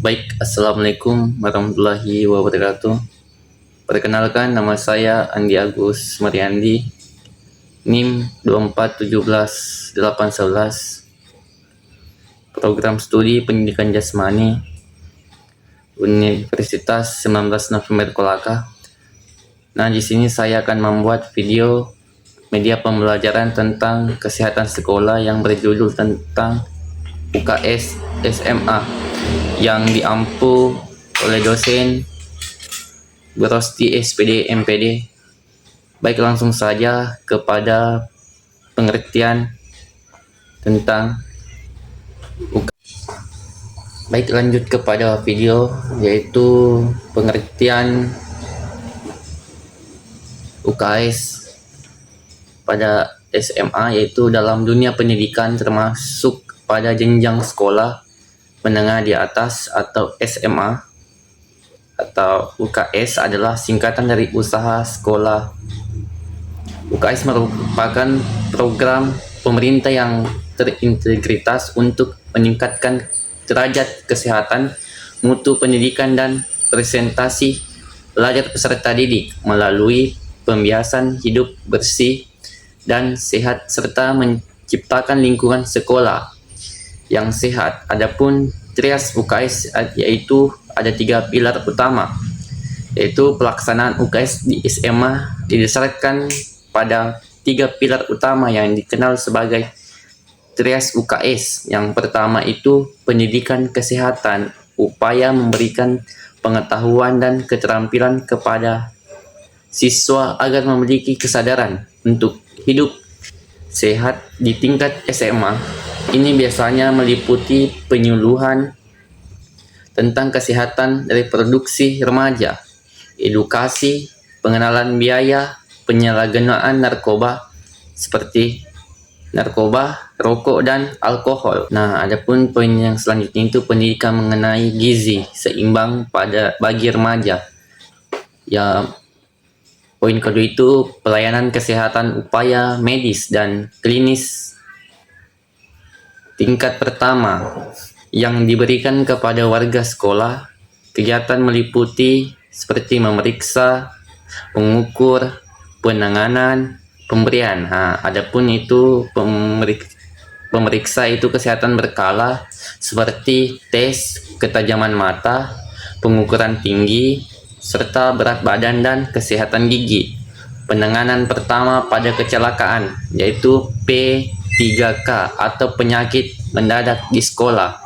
Baik, Assalamualaikum warahmatullahi wabarakatuh. Perkenalkan, nama saya Andi Agus Mariandi, NIM 2417811, Program Studi Pendidikan Jasmani, Universitas 19 November Kolaka. Nah, di sini saya akan membuat video media pembelajaran tentang kesehatan sekolah yang berjudul tentang UKS SMA yang diampu oleh dosen Berosti SPD MPD. Baik, langsung saja kepada pengertian tentang UKS. Baik, lanjut kepada video, yaitu pengertian UKS pada SMA, yaitu dalam dunia pendidikan termasuk pada jenjang sekolah menengah di atas atau SMA, atau UKS adalah singkatan dari usaha sekolah. UKS merupakan program pemerintah yang terintegritas untuk meningkatkan derajat kesehatan, mutu pendidikan, dan presentasi pelajar peserta didik melalui pembiasan hidup bersih dan sehat serta menciptakan lingkungan sekolah yang sehat. Adapun trias UKS yaitu ada 3 pilar utama, yaitu pelaksanaan UKS di SMA didasarkan pada 3 pilar utama yang dikenal sebagai trias UKS. Yang pertama itu pendidikan kesehatan, upaya memberikan pengetahuan dan keterampilan kepada siswa agar memiliki kesadaran untuk hidup sehat di tingkat SMA. Ini biasanya meliputi penyuluhan tentang kesehatan reproduksi remaja, edukasi, pengenalan biaya, penyalahgunaan narkoba seperti narkoba, rokok, dan alkohol. Nah, adapun poin yang selanjutnya itu pendidikan mengenai gizi seimbang bagi remaja. Ya, poin kedua itu pelayanan kesehatan upaya medis dan klinis tingkat pertama yang diberikan kepada warga sekolah. Kegiatan meliputi seperti memeriksa, mengukur, penanganan, pemberian. Adapun itu pemeriksa itu kesehatan berkala seperti tes ketajaman mata, pengukuran tinggi, serta berat badan dan kesehatan gigi. Penanganan pertama pada kecelakaan yaitu P3K atau penyakit mendadak di sekolah.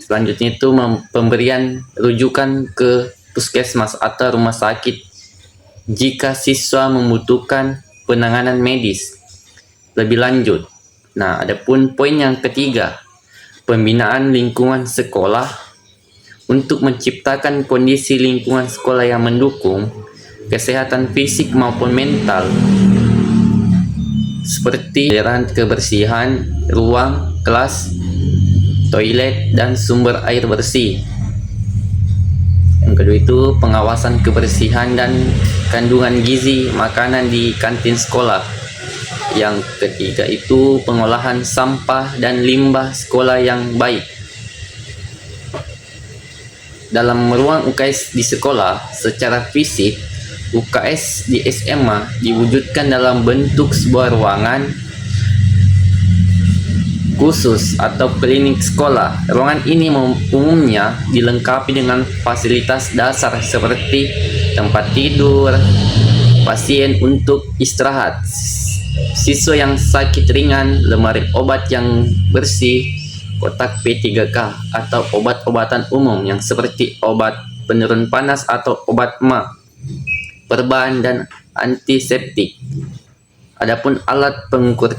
Selanjutnya itu pemberian rujukan ke puskesmas atau rumah sakit jika siswa membutuhkan penanganan medis lebih lanjut. Nah, adapun poin yang ketiga, pembinaan lingkungan sekolah untuk menciptakan kondisi lingkungan sekolah yang mendukung kesehatan fisik maupun mental, seperti kebersihan ruang kelas, toilet, dan sumber air bersih. Yang kedua itu pengawasan kebersihan dan kandungan gizi makanan di kantin sekolah. Yang ketiga itu pengolahan sampah dan limbah sekolah yang baik. Dalam ruang UKS di sekolah, secara fisik UKS di SMA diwujudkan dalam bentuk sebuah ruangan khusus atau klinik sekolah. Ruangan ini umumnya dilengkapi dengan fasilitas dasar seperti tempat tidur pasien untuk istirahat, siswa yang sakit ringan, lemari obat yang bersih, kotak P3K atau obat-obatan umum yang seperti obat penurun panas atau obat MA, perban, dan antiseptik. Adapun alat pengukur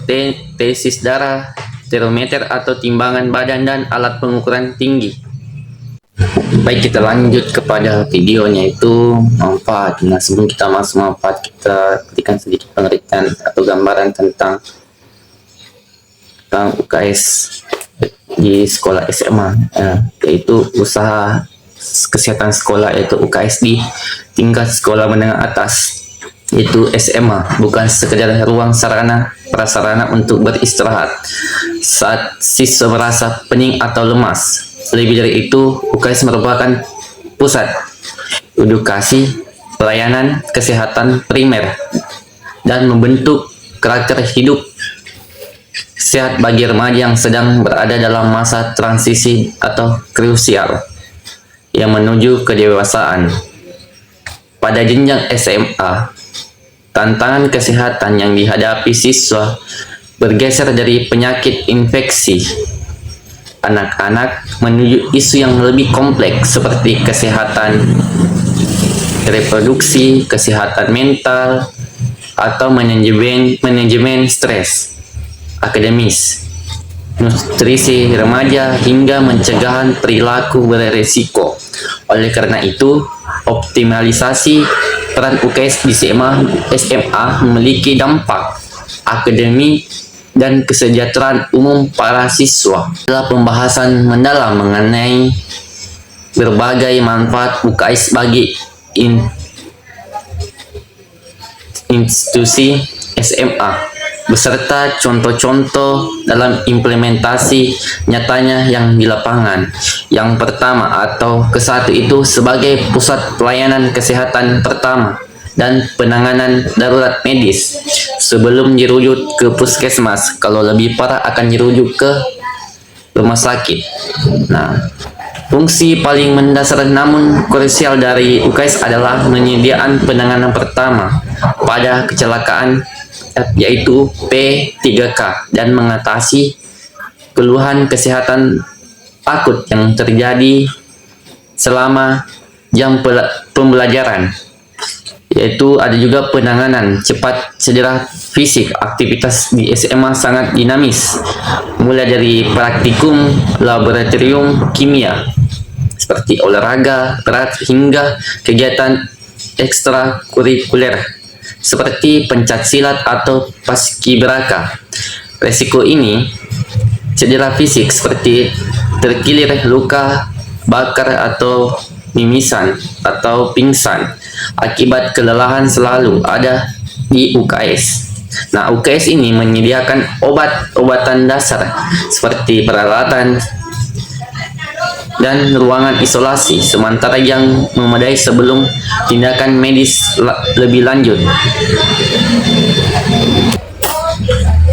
tesis darah, termometer atau timbangan badan, dan alat pengukuran tinggi. Baik, kita lanjut kepada videonya, itu manfaat. Nah, sebelum kita masuk manfaat, kita berikan sedikit pengertian atau gambaran tentang UKS di sekolah SMA, yaitu usaha kesehatan sekolah, yaitu UKS di tingkat sekolah menengah atas, yaitu SMA, bukan sekedar ruang sarana prasarana untuk beristirahat saat siswa merasa pening atau lemas. Lebih dari itu, UKS merupakan pusat edukasi pelayanan kesehatan primer dan membentuk karakter hidup sehat bagi remaja yang sedang berada dalam masa transisi atau krusial yang menuju kedewasaan. Pada jenjang SMA, tantangan kesehatan yang dihadapi siswa bergeser dari penyakit infeksi anak-anak menuju isu yang lebih kompleks seperti kesehatan reproduksi, kesehatan mental, atau manajemen stres akademis, nutrisi remaja, hingga mencegahan perilaku beresiko. Oleh karena itu, optimalisasi peran UKS di SMA memiliki dampak akademik dan kesejahteraan umum para siswa. Dalam pembahasan mendalam mengenai berbagai manfaat UKS bagi institusi SMA, beserta contoh-contoh dalam implementasi nyatanya yang di lapangan. Yang pertama atau ke-1 itu sebagai pusat pelayanan kesehatan pertama dan penanganan darurat medis sebelum dirujuk ke puskesmas. Kalau lebih parah akan dirujuk ke rumah sakit. Nah, fungsi paling mendasar namun krusial dari UKS adalah penyediaan penanganan pertama pada kecelakaan, yaitu P3K, dan mengatasi keluhan kesehatan akut yang terjadi selama jam pembelajaran. Yaitu ada juga penanganan cepat cedera fisik. Aktivitas di SMA sangat dinamis, mulai dari praktikum laboratorium kimia seperti olahraga berat hingga kegiatan ekstrakurikuler seperti pencak silat atau paskibraka. Resiko ini cedera fisik seperti terkilir, luka bakar atau mimisan atau pingsan akibat kelelahan selalu ada di UKS. Nah, UKS ini menyediakan obat-obatan dasar seperti peralatan dan ruangan isolasi sementara yang memadai sebelum tindakan medis lebih lanjut.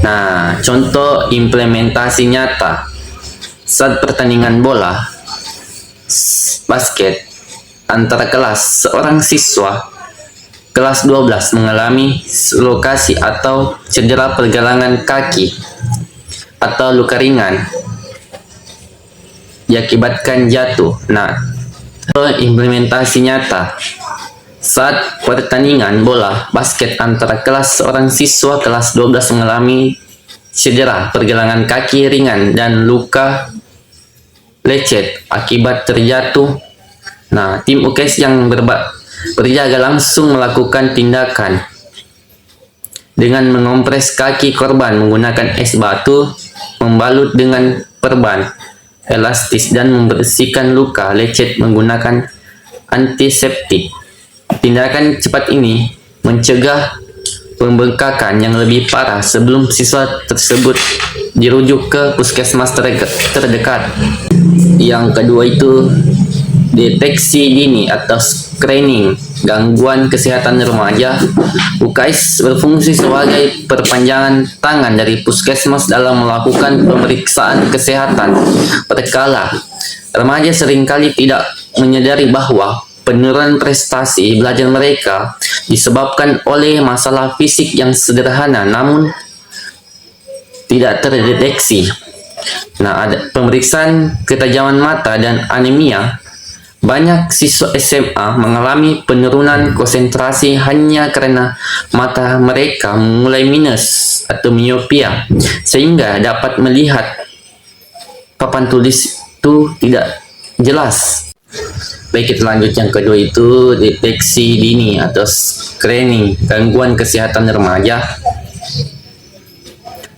Nah, contoh implementasi nyata saat pertandingan bola basket antara kelas, seorang siswa kelas 12 mengalami lokasi atau cedera pergelangan kaki atau luka ringan diakibatkan jatuh. Nah, implementasi nyata saat pertandingan bola basket antara kelas, seorang siswa kelas 12 mengalami cedera pergelangan kaki ringan dan luka lecet akibat terjatuh. Nah, tim UKS yang berjaga langsung melakukan tindakan dengan mengompres kaki korban menggunakan es batu, membalut dengan perban elastis, dan membersihkan luka lecet menggunakan antiseptik. Tindakan cepat ini mencegah pembengkakan yang lebih parah sebelum siswa tersebut dirujuk ke puskesmas terdekat. Yang kedua itu deteksi dini atau screening gangguan kesehatan remaja. UKS berfungsi sebagai perpanjangan tangan dari puskesmas dalam melakukan pemeriksaan kesehatan berkala. Remaja seringkali tidak menyadari bahwa penurunan prestasi belajar mereka disebabkan oleh masalah fisik yang sederhana namun tidak terdeteksi. Nah, ada pemeriksaan ketajaman mata dan anemia. Banyak siswa SMA mengalami penurunan konsentrasi hanya karena mata mereka mulai minus atau miopia, sehingga dapat melihat papan tulis itu tidak jelas. Baik, kita lanjut yang kedua itu deteksi dini atau screening gangguan kesehatan remaja.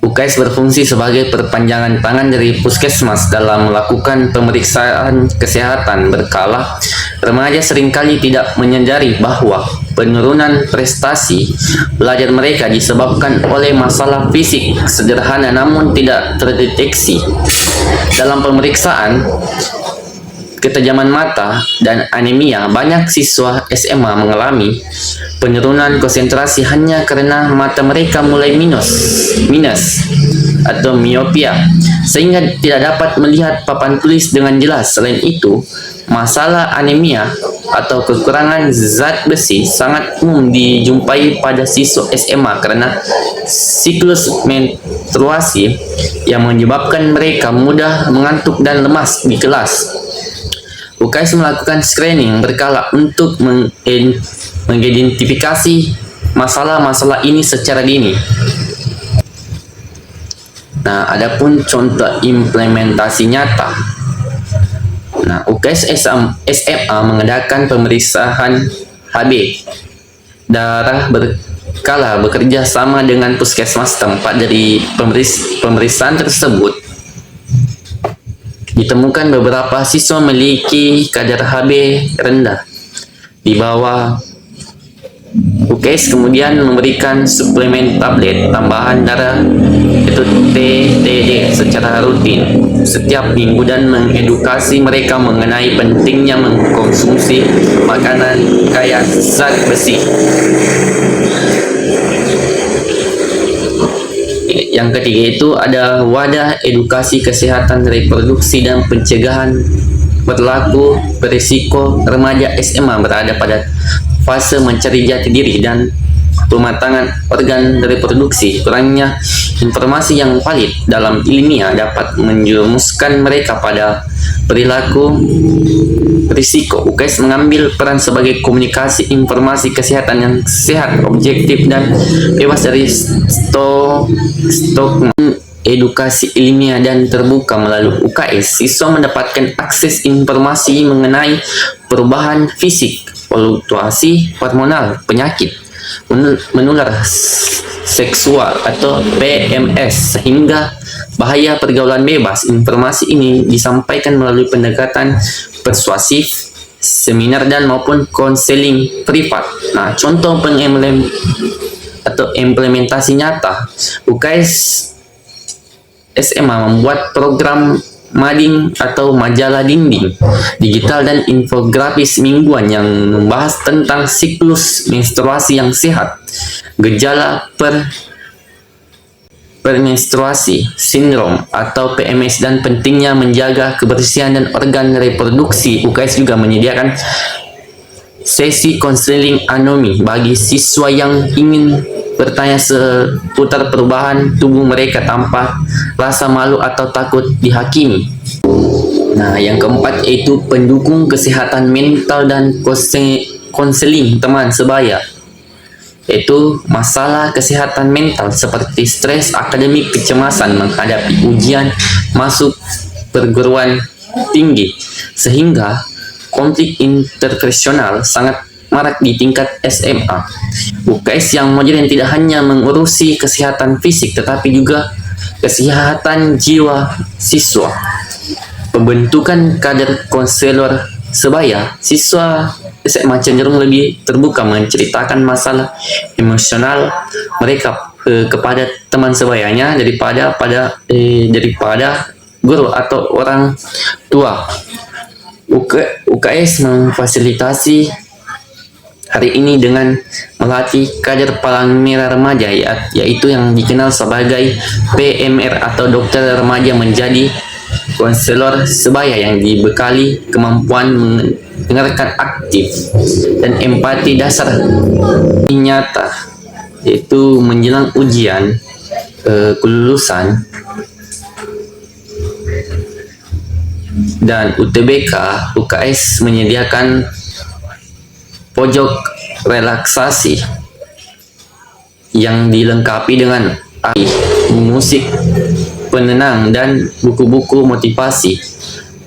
UKS berfungsi sebagai perpanjangan tangan dari puskesmas dalam melakukan pemeriksaan kesehatan berkala. Remaja seringkali tidak menyadari bahwa penurunan prestasi belajar mereka disebabkan oleh masalah fisik sederhana namun tidak terdeteksi. Dalam pemeriksaan ketajaman mata dan anemia, banyak siswa SMA mengalami penurunan konsentrasi hanya karena mata mereka mulai minus atau miopia, sehingga tidak dapat melihat papan tulis dengan jelas. Selain itu, masalah anemia atau kekurangan zat besi sangat umum dijumpai pada siswa SMA karena siklus menstruasi yang menyebabkan mereka mudah mengantuk dan lemas di kelas. UKS melakukan screening berkala untuk mengidentifikasi masalah-masalah ini secara dini. Nah, adapun contoh implementasi nyata. Nah, UKS SMA mengadakan pemeriksaan HB darah berkala bekerja sama dengan puskesmas tempat. Dari pemeriksaan tersebut ditemukan beberapa siswa memiliki kadar HB rendah di bawah. UKS kemudian memberikan suplemen tablet tambahan darah itu TTD secara rutin setiap minggu dan mengedukasi mereka mengenai pentingnya mengkonsumsi makanan kaya zat besi. Yang ketiga itu ada wadah edukasi kesehatan reproduksi dan pencegahan berlaku berisiko remaja SMA berada pada fase mencari jati diri dan pematangan organ reproduksi. Kurangnya informasi yang valid dalam ilmiah dapat menjerumuskan mereka pada perilaku risiko. UKS mengambil peran sebagai komunikasi informasi kesehatan yang sehat, objektif, dan bebas dari stok edukasi ilmiah dan terbuka. Melalui UKS, siswa mendapatkan akses informasi mengenai perubahan fisik, fluktuasi hormonal, penyakit menular seksual atau PMS, sehingga bahaya pergaulan bebas. Informasi ini disampaikan melalui pendekatan persuasif, seminar dan maupun konseling privat. Nah, contoh implementasi nyata, UKS SMA membuat program mading atau majalah dinding digital dan infografis mingguan yang membahas tentang siklus menstruasi yang sehat, gejala premenstruasi sindrom atau PMS, dan pentingnya menjaga kebersihan dan organ reproduksi. UKS juga menyediakan sesi konseling anonim bagi siswa yang ingin bertanya seputar perubahan tubuh mereka tanpa rasa malu atau takut dihakimi. Nah, yang keempat yaitu pendukung kesehatan mental dan konseling teman sebaya, yaitu masalah kesehatan mental seperti stres akademik, kecemasan menghadapi ujian masuk perguruan tinggi, sehingga konflik interpersonal sangat marak di tingkat SMA. UKS yang modern tidak hanya mengurusi kesehatan fisik tetapi juga kesehatan jiwa siswa. Pembentukan kader konselor sebaya, siswa SMA cenderung lebih terbuka menceritakan masalah emosional mereka kepada teman sebayanya daripada guru atau orang tua. UKS memfasilitasi hari ini dengan melatih kader palang merah remaja, yaitu yang dikenal sebagai PMR atau dokter remaja, menjadi konselor sebaya yang dibekali kemampuan mendengarkan aktif dan empati dasar nyata, yaitu menjelang ujian kelulusan dan UTBK. UKS menyediakan pojok relaksasi yang dilengkapi dengan musik penenang dan buku-buku motivasi.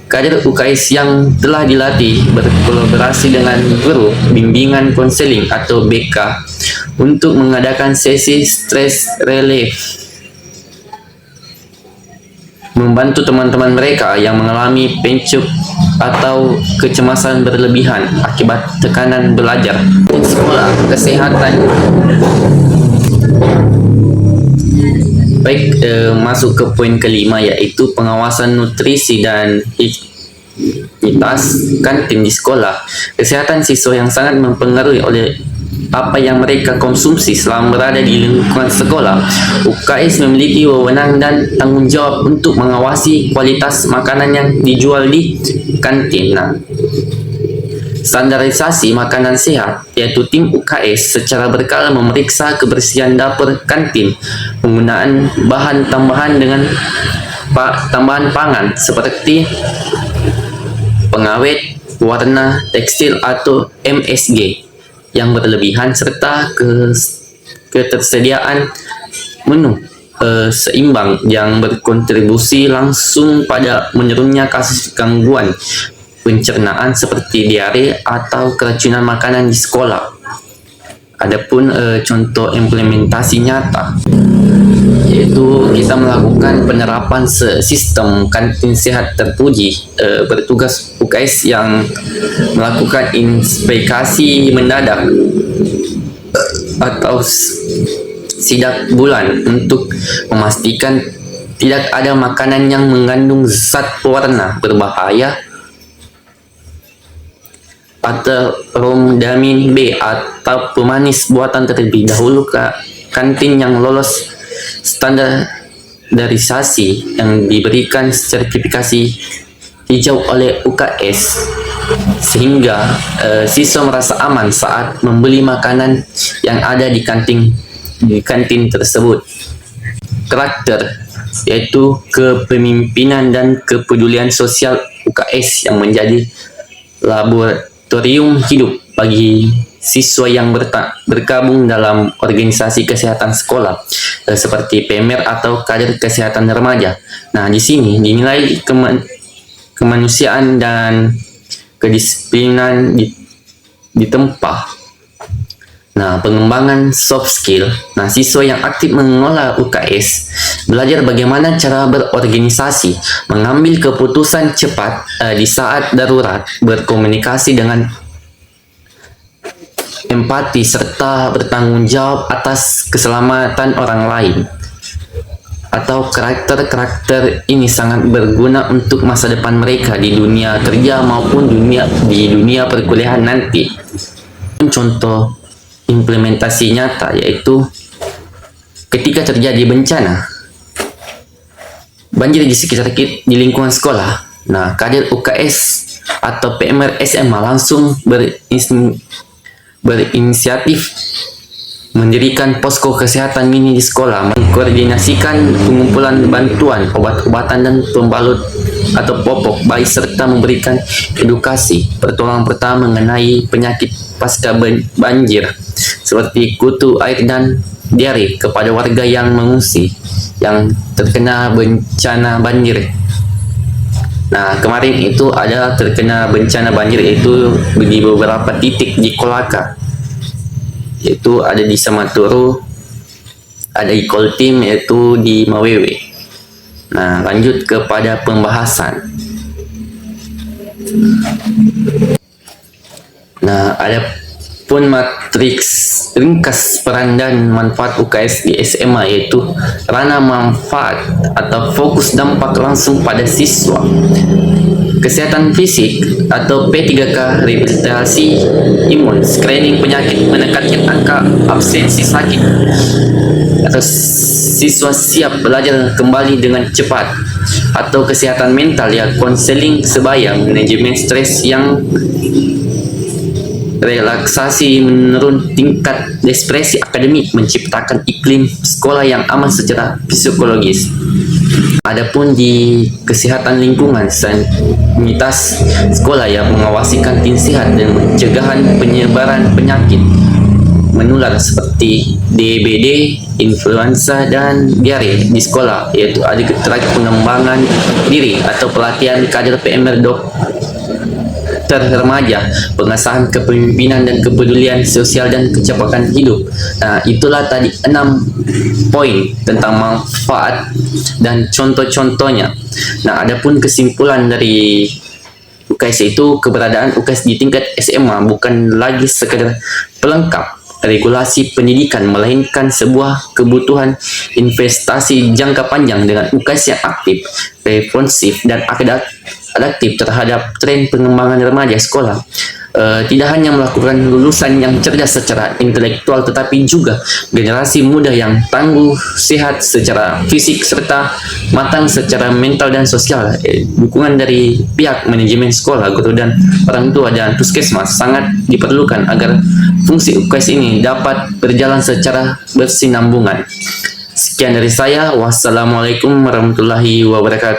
Kader UKS yang telah dilatih berkolaborasi dengan guru bimbingan konseling atau BK untuk mengadakan sesi stress relief, membantu teman-teman mereka yang mengalami pencuk atau kecemasan berlebihan akibat tekanan belajar. Sekolah kesehatan. Baik, masuk ke poin kelima, yaitu pengawasan nutrisi dan higienitas kantin di sekolah. Kesehatan siswa yang sangat mempengaruhi oleh apa yang mereka konsumsi selama berada di lingkungan sekolah. UKS memiliki wewenang dan tanggung jawab untuk mengawasi kualitas makanan yang dijual di kantin. Nah, standarisasi makanan sehat, yaitu tim UKS secara berkala memeriksa kebersihan dapur kantin, penggunaan bahan tambahan dengan tambahan pangan seperti pengawet, warna, tekstil atau MSG yang berlebihan, serta ketersediaan menu seimbang yang berkontribusi langsung pada menurunnya kasus gangguan pencernaan seperti diare atau keracunan makanan di sekolah. Adapun contoh implementasi nyata, yaitu kita melakukan penerapan sistem kantin sehat terpuji. Bertugas UKS yang melakukan inspeksi mendadak atau sidak bulan untuk memastikan tidak ada makanan yang mengandung zat pewarna berbahaya atau romdamin B atau pemanis buatan terlebih dahulu ke kantin yang lolos standarisasi yang diberikan sertifikasi hijau oleh UKS, sehingga siswa merasa aman saat membeli makanan yang ada di kantin tersebut. Karakter, yaitu kepemimpinan dan kepedulian sosial UKS yang menjadi laboratorium hidup bagi siswa yang bergabung dalam organisasi kesehatan sekolah seperti PMR atau kader kesehatan remaja. Nah, di sini dinilai kemanusiaan dan kedisiplinan ditempa. Nah, pengembangan soft skill. Nah, siswa yang aktif mengelola UKS belajar bagaimana cara berorganisasi, mengambil keputusan cepat di saat darurat, berkomunikasi dengan empati, serta bertanggung jawab atas keselamatan orang lain. Atau karakter-karakter ini sangat berguna untuk masa depan mereka di dunia kerja maupun di dunia perkuliahan nanti. Contoh implementasi nyata, yaitu ketika terjadi bencana banjir di sekitar di lingkungan sekolah. Nah, kader UKS atau PMR SMA langsung berinisiatif mendirikan posko kesehatan mini di sekolah, mengkoordinasikan pengumpulan bantuan obat-obatan dan pembalut atau popok bayi, serta memberikan edukasi pertolongan pertama mengenai penyakit pasca banjir seperti kutu air dan diare kepada warga yang mengungsi yang terkena bencana banjir. Nah, kemarin itu ada terkena bencana banjir itu di beberapa titik di Kolaka, yaitu ada di Samaturu, ada di Koltim, yaitu di Mawewe. Nah, lanjut kepada pembahasan. Nah, ada pun matriks ringkas peran dan manfaat UKS di SMA, yaitu ranah manfaat atau fokus dampak langsung pada siswa. Kesehatan fisik atau P3K, rehabilitasi imun, screening penyakit, menekan angka absensi sakit atau siswa siap belajar kembali dengan cepat. Atau kesehatan mental, ya, konseling sebaya, manajemen stres yang relaksasi, menurun tingkat depresi akademik, menciptakan iklim sekolah yang aman secara psikologis. Adapun di kesehatan lingkungan, sanititas sekolah, yang mengawasi kantin sehat dan pencegahan penyebaran penyakit menular seperti DBD, influenza, dan diare di sekolah, yaitu ada terakhir pengembangan diri atau pelatihan kader PMR remaja, pengasahan kepemimpinan dan kepedulian sosial dan kecepatan hidup. Nah, itulah tadi 6 poin tentang manfaat dan contoh-contohnya. Nah, adapun kesimpulan dari UKS itu, keberadaan UKS di tingkat SMA bukan lagi sekedar pelengkap regulasi pendidikan, melainkan sebuah kebutuhan investasi jangka panjang. Dengan UKS yang aktif, responsif, dan adaptif terhadap tren pengembangan remaja sekolah. Tidak hanya melakukan lulusan yang cerdas secara intelektual, tetapi juga generasi muda yang tangguh, sehat secara fisik, serta matang secara mental dan sosial. Dukungan dari pihak manajemen sekolah, guru dan orang tua dan puskesmas sangat diperlukan agar fungsi UKS ini dapat berjalan secara bersinambungan. Sekian dari saya. Wassalamualaikum warahmatullahi wabarakatuh.